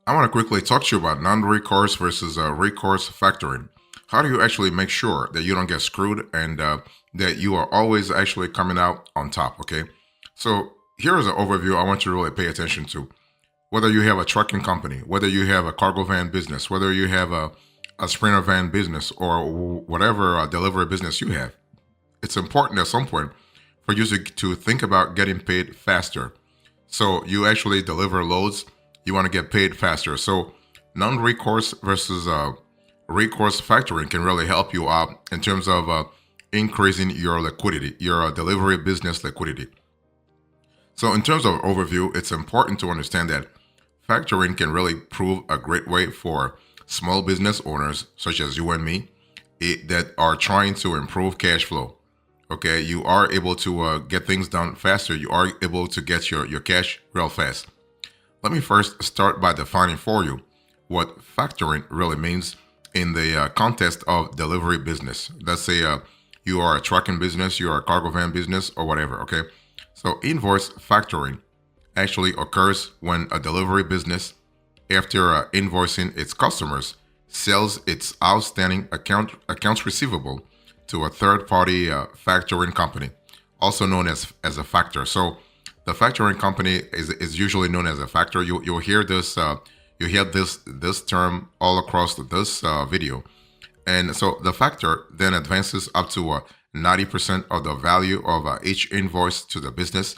I want to quickly talk to you about non-recourse versus recourse factoring. How do you actually make sure that you don't get screwed and that you are always actually coming out on top? Okay, so here is an overview I want you to really pay attention to. Whether you have a trucking company, whether you have a cargo van business, whether you have a sprinter van business, or whatever delivery business you have, it's important at some point for you to think about getting paid faster. So you actually deliver loads, you want to get paid faster. So non-recourse versus recourse factoring can really help you out in terms of increasing your liquidity, your delivery business liquidity. So in terms of overview, it's important to understand that factoring can really prove a great way for small business owners such as you and me that are trying to improve cash flow. Okay, you are able to get things done faster. You are able to get your cash real fast. Let me first start by defining for you what factoring really means in the context of delivery business. Let's say you are a trucking business, you are a cargo van business, or whatever. Okay, so invoice factoring actually occurs when a delivery business, after invoicing its customers, sells its outstanding accounts receivable to a third-party factoring company, also known as a factor. So the factoring company is usually known as a factor. You'll hear this this term all across this video, and so the factor then advances up to 90% of the value of each invoice to the business.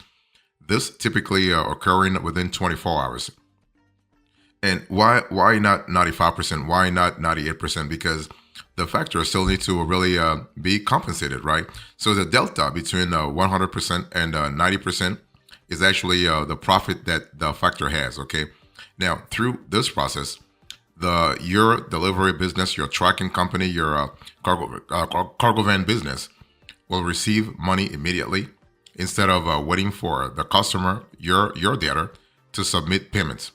This typically occurring within 24 hours. And why not 95%? Why not 98%? Because the factor still needs to really be compensated, right? So the delta between 100% and 90% is actually the profit that the factor has. Okay. Now through this process, your delivery business, your tracking company, your cargo van business will receive money immediately instead of waiting for the customer, your debtor, to submit payments.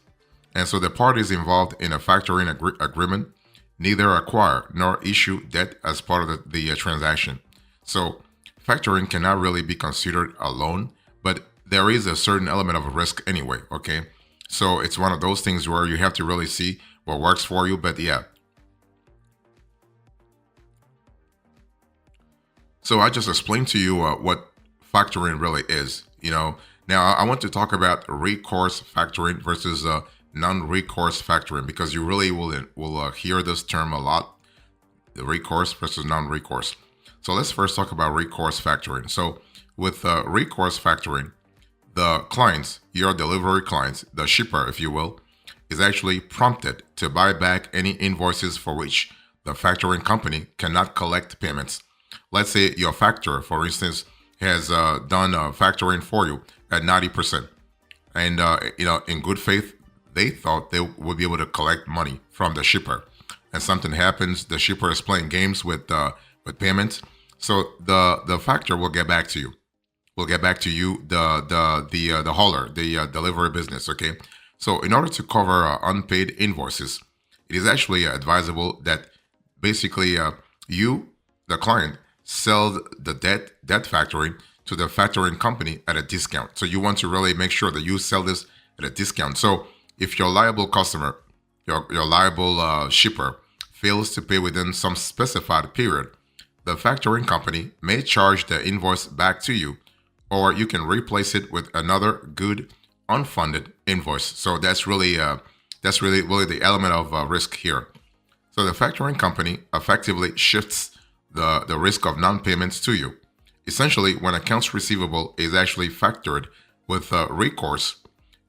And so the parties involved in a factoring agreement neither acquire nor issue debt as part of the transaction. So factoring cannot really be considered a loan, but there is a certain element of risk anyway, okay? So it's one of those things where you have to really see what works for you, but yeah. So I just explained to you what factoring really is, Now I want to talk about recourse factoring versus non-recourse factoring because you really will hear this term a lot, the recourse versus non-recourse. So let's first talk about recourse factoring. So with recourse factoring, the clients, your delivery clients, the shipper, if you will, is actually prompted to buy back any invoices for which the factoring company cannot collect payments. Let's say your factor, for instance, has done factoring for you at 90%. And, in good faith, they thought they would be able to collect money from the shipper. And something happens, the shipper is playing games with payments. So the factor will get back to you. Will get back to you, the hauler, the delivery business, okay? So in order to cover unpaid invoices, it is actually advisable that basically you, the client, sell the debt factoring to the factoring company at a discount. So you want to really make sure that you sell this at a discount. So if your liable customer, your liable shipper fails to pay within some specified period, the factoring company may charge the invoice back to you, or you can replace it with another good unfunded invoice. So that's really really the element of risk here. So the factoring company effectively shifts the risk of non-payments to you. Essentially, when accounts receivable is actually factored with recourse,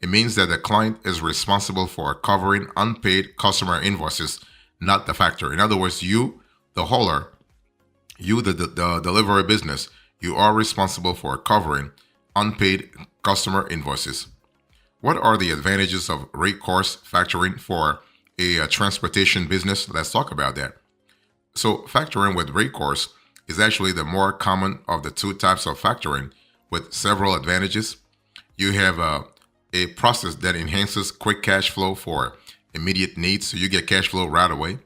it means that the client is responsible for covering unpaid customer invoices, not the factor. In other words, you, the hauler, you, the delivery business, you are responsible for covering unpaid customer invoices. What are the advantages of recourse factoring for a transportation business? Let's talk about that. So, factoring with recourse is actually the more common of the two types of factoring with several advantages. You have a process that enhances quick cash flow for immediate needs, so you get cash flow right away.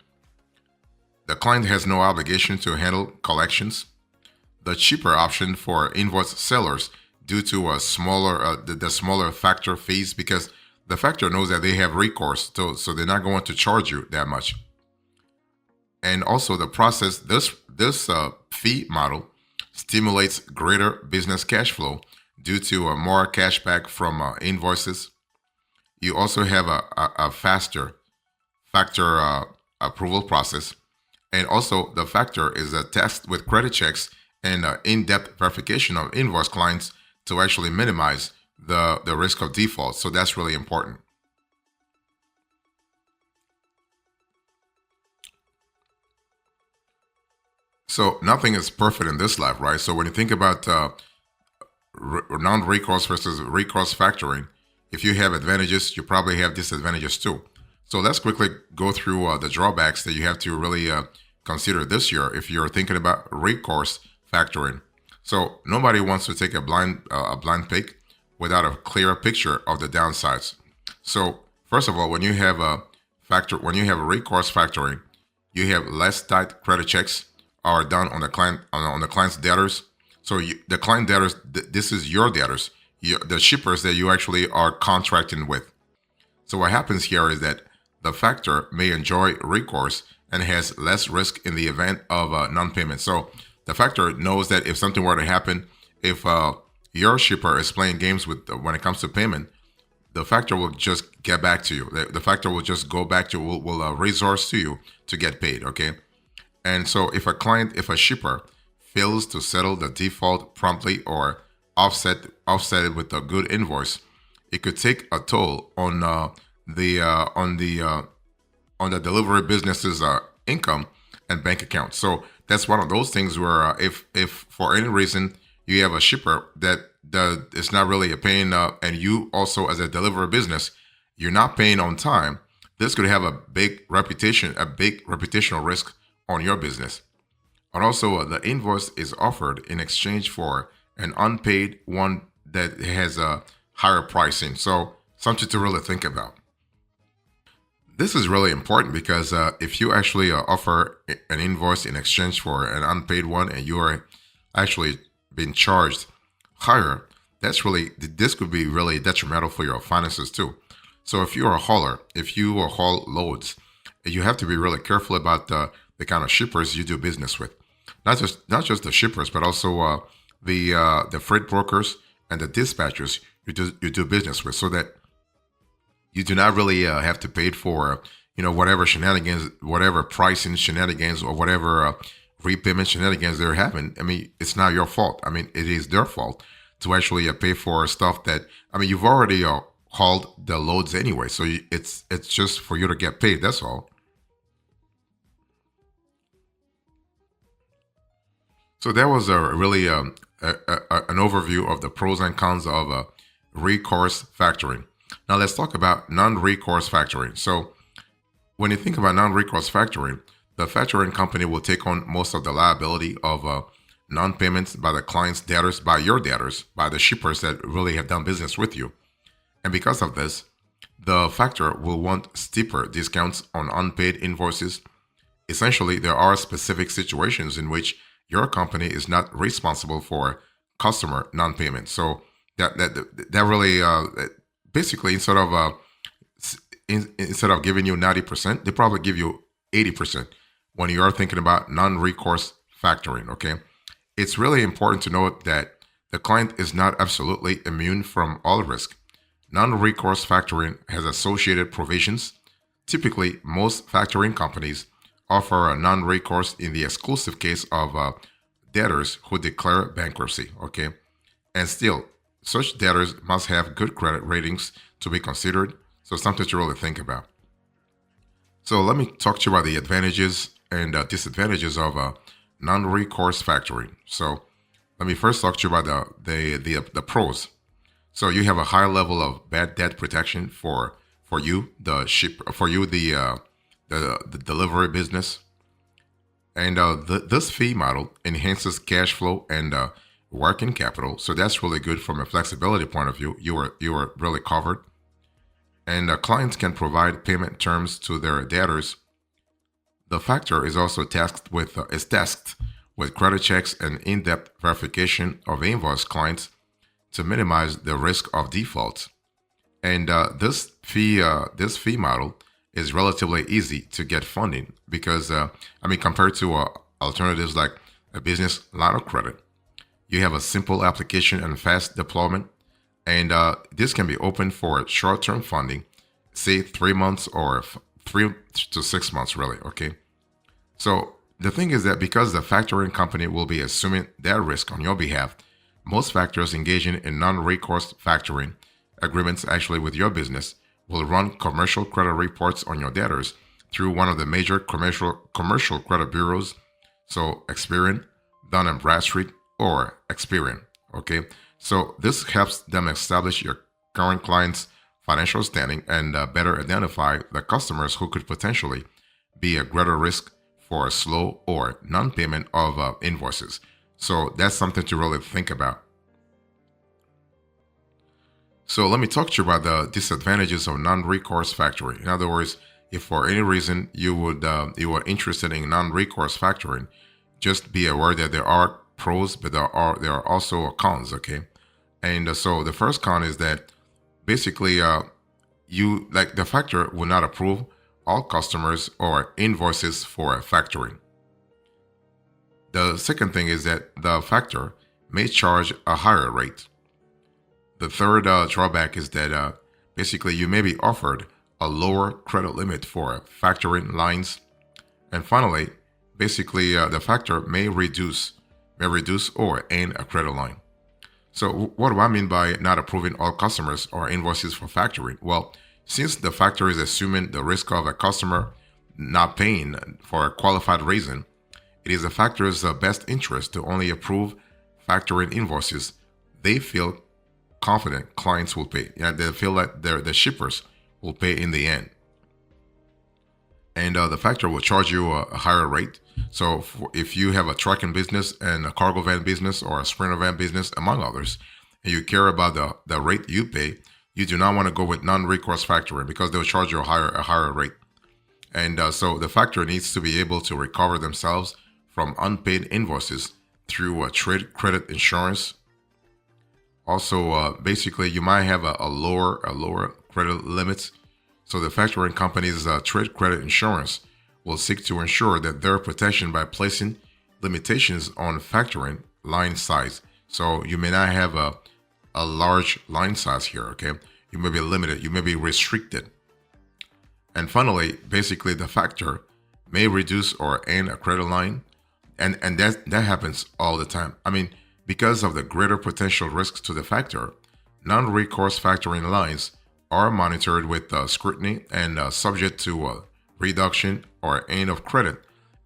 The client has no obligation to handle collections. The cheaper option for invoice sellers due to a smaller the smaller factor fees, because the factor knows that they have recourse, so they're not going to charge you that much. And also the process, this fee model stimulates greater business cash flow due to more cashback from invoices. You also have a faster factor approval process. And also the factor is a test with credit checks and in-depth verification of invoice clients to actually minimize the risk of default. So that's really important. So nothing is perfect in this life, right? So when you think about non-recourse versus recourse factoring, if you have advantages, you probably have disadvantages too. So let's quickly go through the drawbacks that you have to really consider this year if you're thinking about recourse factoring. So nobody wants to take a blind pick without a clear picture of the downsides. So first of all, when you have a recourse factoring, you have less tight credit checks are done on the client on the client's debtors. So the client debtors, this is your debtors, the shippers that you actually are contracting with. So what happens here is that the factor may enjoy recourse and has less risk in the event of non-payment. So the factor knows that if something were to happen, if your shipper is playing games with when it comes to payment, the factor will just get back to you. The factor will just go back to will resource to you to get paid. Okay, and so if a shipper fails to settle the default promptly or offset it with a good invoice, it could take a toll on the delivery business's income and bank account. So that's one of those things where if for any reason you have a shipper that is not really paying, and you also as a delivery business, you're not paying on time, this could have a big reputational risk on your business. And also the invoice is offered in exchange for an unpaid one that has a higher pricing. So something to really think about. This is really important because if you actually offer an invoice in exchange for an unpaid one and you are actually being charged higher, this could be really detrimental for your finances too. So if you're a hauler, if you haul loads, you have to be really careful about the kind of shippers you do business with. Not just the shippers, but also the freight brokers and the dispatchers you do business with, so that you do not really have to pay for whatever shenanigans, whatever pricing shenanigans, or whatever repayment shenanigans they're having. I mean, it's not your fault. I mean, it is their fault to actually pay for stuff that, I mean, you've already hauled the loads anyway, so it's just for you to get paid. That's all. So that was a really an overview of the pros and cons of recourse factoring. Now let's talk about non-recourse factoring. So when you think about non-recourse factoring, the factoring company will take on most of the liability of non-payments by the client's debtors, by your debtors, by the shippers that really have done business with you. And because of this, the factor will want steeper discounts on unpaid invoices. Essentially, there are specific situations in which your company is not responsible for customer non-payment. So that really basically instead of giving you 90%, they probably give you 80% when you are thinking about non-recourse factoring. Okay, it's really important to note that the client is not absolutely immune from all risk. Non-recourse factoring has associated provisions. Typically, most factoring companies offer a non-recourse in the exclusive case of debtors who declare bankruptcy. Okay, and still, such debtors must have good credit ratings to be considered. So something to really think about. So let me talk to you about the advantages and disadvantages of non-recourse factoring. So let me first talk to you about the pros. So you have a high level of bad debt protection for you, the delivery business, and this fee model enhances cash flow and working capital. So that's really good from a flexibility point of view. You are really covered, and clients can provide payment terms to their debtors. The factor is also tasked with credit checks and in-depth verification of invoice clients to minimize the risk of defaults. And this fee model is relatively easy to get funding because compared to alternatives like a business line of credit, you have a simple application and fast deployment, and this can be open for short-term funding, say 3 months or 3 to 6 months, really. Okay, so the thing is that because the factoring company will be assuming that risk on your behalf, most factors engaging in non-recourse factoring agreements actually with your business will run commercial credit reports on your debtors through one of the major commercial credit bureaus, so Experian, Dun and Bradstreet, or Experian. Okay, so this helps them establish your current client's financial standing and better identify the customers who could potentially be a greater risk for a slow or non-payment of invoices. So that's something to really think about. So let me talk to you about the disadvantages of non-recourse factoring. In other words, if for any reason you are interested in non-recourse factoring, just be aware that there are pros, but there are also cons. Okay, and so the first con is that basically you like the factor will not approve all customers or invoices for factoring. The second thing is that the factor may charge a higher rate. The third drawback is that basically you may be offered a lower credit limit for factoring lines. And finally, basically the factor may reduce or end a credit line. So what do I mean by not approving all customers or invoices for factoring? Well, since the factor is assuming the risk of a customer not paying for a qualified reason, it is the factor's best interest to only approve factoring invoices they feel confident clients will pay. Yeah, they feel that the shippers will pay in the end. And the factor will charge you a higher rate. So if you have a trucking business and a cargo van business or a sprinter van business, among others, and you care about the rate you pay, you do not want to go with non-recourse factoring because they'll charge you a higher rate. And so the factor needs to be able to recover themselves from unpaid invoices through a trade credit insurance. Also, basically, you might have a lower credit limits. So the factoring company's trade credit insurance will seek to ensure that they're protection by placing limitations on factoring line size. So you may not have a large line size here, okay? You may be limited, you may be restricted. And finally, basically the factor may reduce or end a credit line. And that happens all the time. Because of the greater potential risks to the factor, non-recourse factoring lines are monitored with scrutiny and subject to reduction or end of credit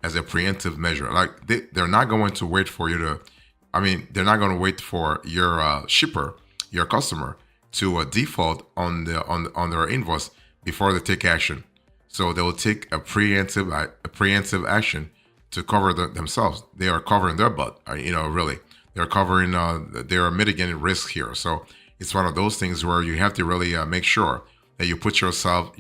as a preemptive measure. Like they're not going to wait for you to, they're not going to wait for your shipper, your customer, to default on their invoice before they take action. So they will take a preemptive action to cover themselves. They are covering their butt, really. They're covering, they are mitigating risk here. So it's one of those things where you have to really make sure that you put yourself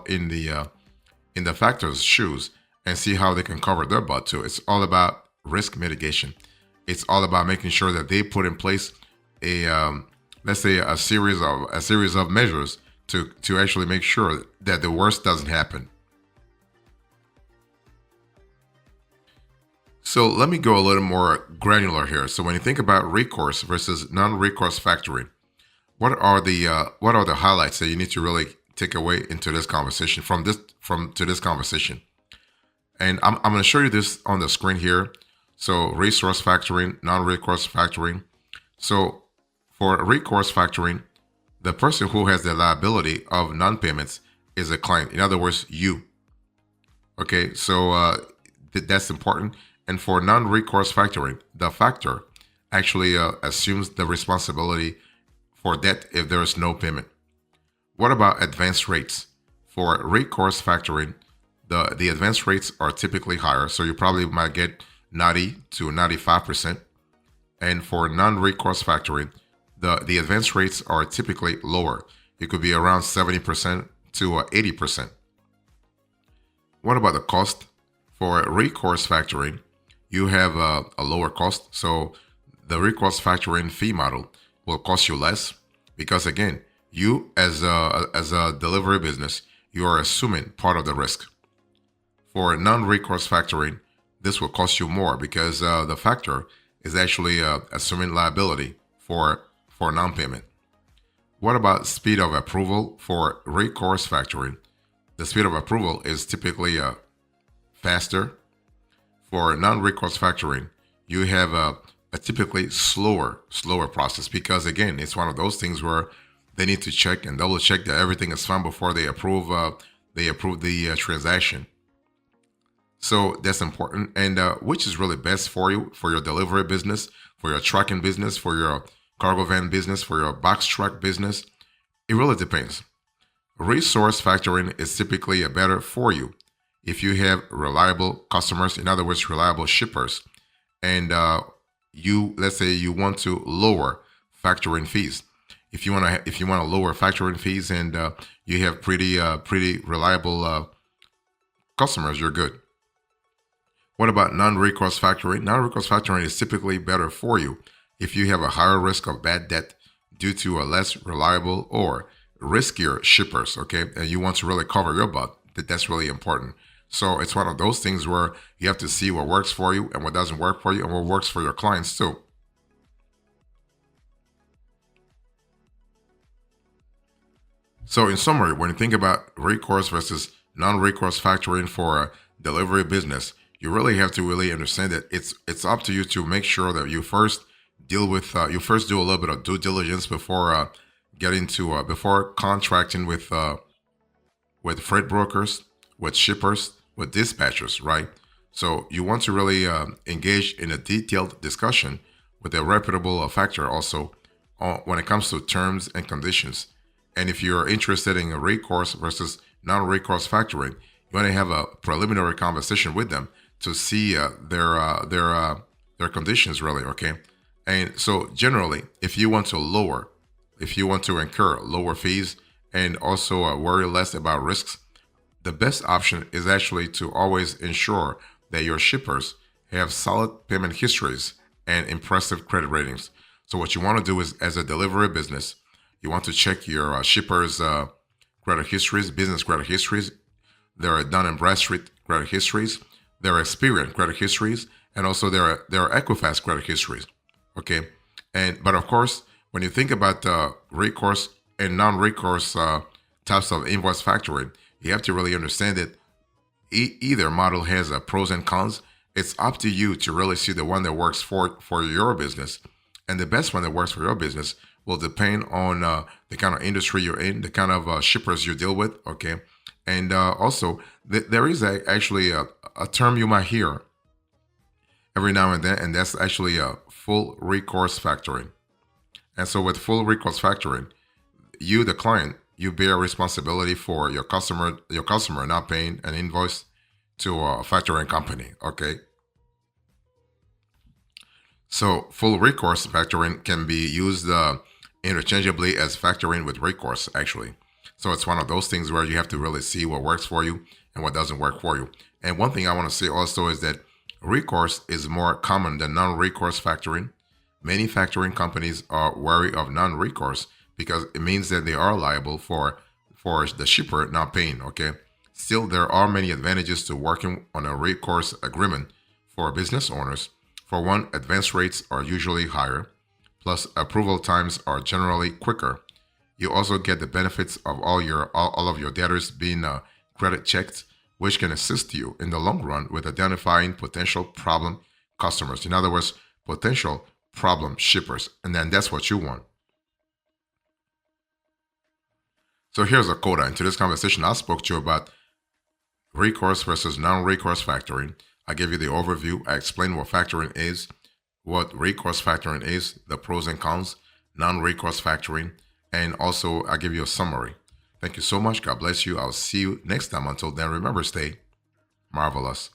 in the factor's shoes and see how they can cover their butt too. It's all about risk mitigation. It's all about making sure that they put in place let's say a series of measures to actually make sure that the worst doesn't happen. So let me go a little more granular here. So when you think about recourse versus non-recourse factoring, what are the highlights that you need to really take away into this conversation from this conversation? And I'm going to show you this on the screen here. So resource factoring, non-recourse factoring. So for recourse factoring, the person who has the liability of non-payments is a client. In other words, you. Okay, so that's important. And for non-recourse factoring, the factor actually assumes the responsibility for debt if there is no payment. What about advance rates? For recourse factoring, the advance rates are typically higher, so you probably might get 90 to 95%. And for non-recourse factoring, the advance rates are typically lower. It could be around 70% to 80%. What about the cost? For recourse factoring, you have a lower cost. So the recourse factoring fee model will cost you less because, again, You, as a delivery business, you are assuming part of the risk. For non-recourse factoring, this will cost you more because the factor is actually assuming liability for non-payment. What about speed of approval for recourse factoring? The speed of approval is typically faster. For non-recourse factoring, you have a typically slower process because again, it's one of those things where they need to check and double check that everything is fine before they approve the transaction. So that's important, and which is really best for you for your delivery business, for your trucking business, for your cargo van business, for your box truck business. It really depends. Resource factoring is typically a better for you if you have reliable customers, in other words, reliable shippers, and you let's say you want to lower factoring fees. If you want to lower factoring fees and you have pretty reliable customers, you're good. What about non-recourse factoring? Non-recourse factoring is typically better for you if you have a higher risk of bad debt due to a less reliable or riskier shippers, okay? And you want to really cover your butt. That's really important. So it's one of those things where you have to see what works for you and what doesn't work for you and what works for your clients too. So in summary, when you think about recourse versus non-recourse factoring for a delivery business, you really have to really understand that it's up to you to make sure that you first you first do a little bit of due diligence before getting to before contracting with freight brokers, with shippers, with dispatchers, right? So you want to really engage in a detailed discussion with a reputable factor also when it comes to terms and conditions. And if you're interested in a recourse versus non-recourse factoring, you want to have a preliminary conversation with them to see their conditions really, okay? And so generally, if you want to incur lower fees and also worry less about risks, the best option is actually to always ensure that your shippers have solid payment histories and impressive credit ratings. So what you want to do is, as a delivery business, you want to check your shippers' credit histories, business credit histories, their Dun and Bradstreet credit histories, their Experian credit histories, and also their Equifax credit histories. Okay, and but of course, when you think about recourse and non-recourse types of invoice factoring, you have to really understand that either model has pros and cons. It's up to you to really see the one that works for your business, and the best one that works for your business will depend on the kind of industry you're in, the kind of shippers you deal with. Okay, and also there is actually a term you might hear every now and then, and that's actually a full recourse factoring. And so with full recourse factoring, you, the client, you bear responsibility for your customer not paying an invoice to a factoring company. Okay. So full recourse factoring can be used interchangeably as factoring with recourse, actually. So it's one of those things where you have to really see what works for you and what doesn't work for you. And one thing I want to say also is that recourse is more common than non-recourse factoring. Many factoring companies are wary of non-recourse because it means that they are liable for the shipper not paying. Okay. Still, there are many advantages to working on a recourse agreement for business owners. For one, advance rates are usually higher, plus approval times are generally quicker. You also get the benefits of all of your debtors being credit checked, which can assist you in the long run with identifying potential problem customers. In other words, potential problem shippers, and then that's what you want. So here's a coda. Into this conversation, I spoke to you about recourse versus non-recourse factoring. I gave you the overview. I explained what factoring is, what recourse factoring is, the pros and cons, non-recourse factoring, and also I give you a summary. Thank you so much. God bless you. I'll see you next time. Until then, remember, stay marvelous.